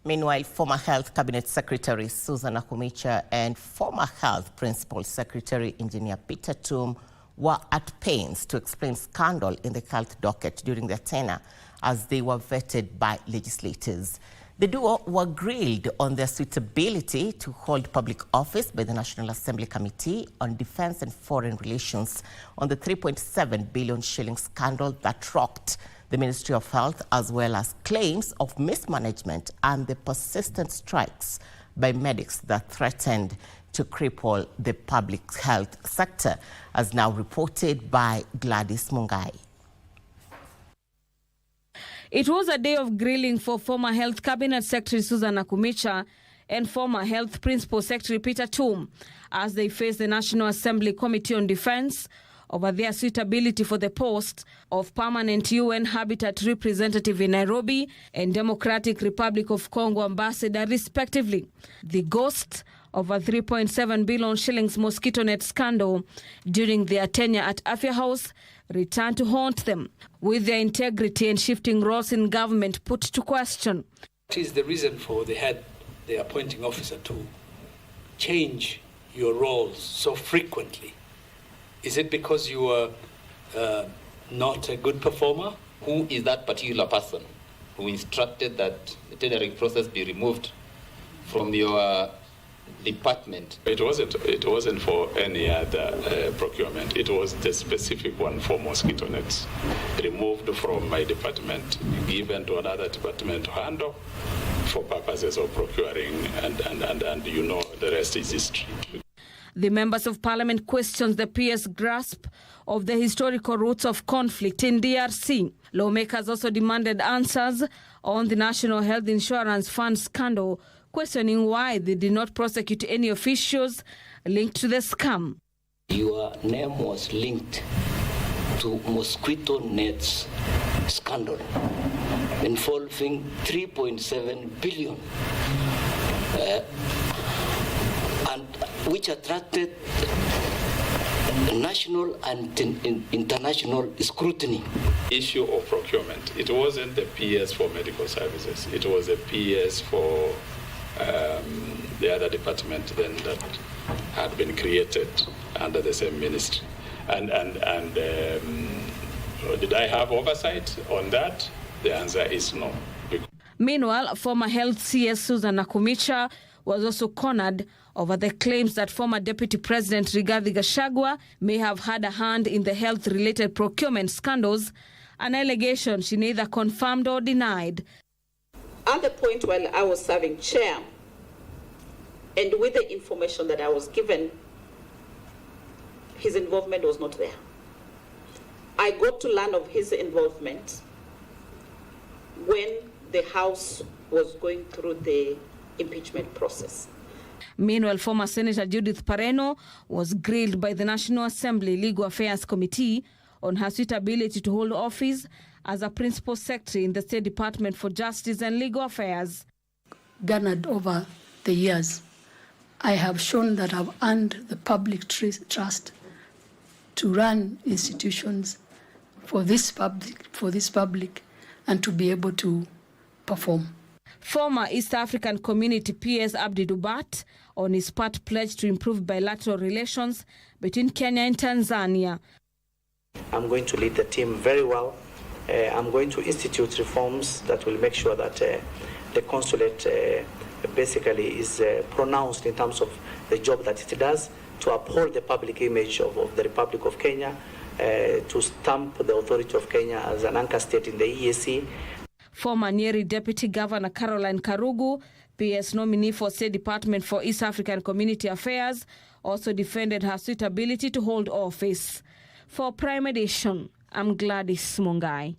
Meanwhile, former Health Cabinet Secretary Susan Nakhumicha and former Health Principal Secretary Engineer Peter Tum were at pains to explain scandal in the health docket during their tenure as they were vetted by legislators. The duo were grilled on their suitability to hold public office by the National Assembly Committee on Defense and Foreign Relations on the 3.7 billion shilling scandal that rocked the Ministry of Health, as well as claims of mismanagement and the persistent strikes by medics that threatened to cripple the public health sector, as now reported by Gladys Mungai. It was a day of grilling for former Health Cabinet Secretary Susan Nakhumicha and former Health Principal Secretary Peter Tum as they faced the National Assembly Committee on Defense over their suitability for the post of permanent UN Habitat Representative in Nairobi and Democratic Republic of Congo Ambassador, respectively. The ghost of a 3.7 billion shillings mosquito net scandal during their tenure at Afya House returned to haunt them, with their integrity and shifting roles in government put to question. What is the reason for the appointing officer, to change your roles so frequently? Is it because you are not a good performer? Who is that particular person who instructed that the tendering process be removed from your department? It wasn't for any other procurement. It was the specific one for mosquito nets, removed from my department, given to another department to handle for purposes of procuring, and you know the rest is history. The members of parliament questioned the PS grasp of the historical roots of conflict in DRC. Lawmakers also demanded answers on the National Health Insurance Fund scandal, questioning why they did not prosecute any officials linked to the scam. Your name was linked to mosquito nets scandal involving 3.7 billion. And which attracted national and international scrutiny. Issue of procurement. It wasn't the PS for medical services. It was a PS for the other department then that had been created under the same ministry. And did I have oversight on that? The answer is no. Meanwhile, former Health CS Susan Nakhumicha was also cornered over the claims that former Deputy President Rigathi Gachagua may have had a hand in the health-related procurement scandals, an allegation she neither confirmed or denied. At the point while I was serving chair, and with the information that I was given, his involvement was not there. I got to learn of his involvement when the House was going through the impeachment process. Meanwhile, former Senator Judith Pareno was grilled by the National Assembly Legal Affairs Committee on her suitability to hold office as a Principal Secretary in the State Department for Justice and Legal Affairs. Garnered over the years, I have shown that I've earned the public trust to run institutions for this public and to be able to perform. Former East African Community PS Abdi Dubat on his part pledged to improve bilateral relations between Kenya and Tanzania. I'm going to lead the team very well. I'm going to institute reforms that will make sure that the consulate basically is pronounced in terms of the job that it does, to uphold the public image of the Republic of Kenya, to stamp the authority of Kenya as an anchor state in the EAC. Former Nyeri Deputy Governor Caroline Karugu, PS nominee for State Department for East African Community Affairs, also defended her suitability to hold office. For Prime Edition, I'm Gladys Mungai.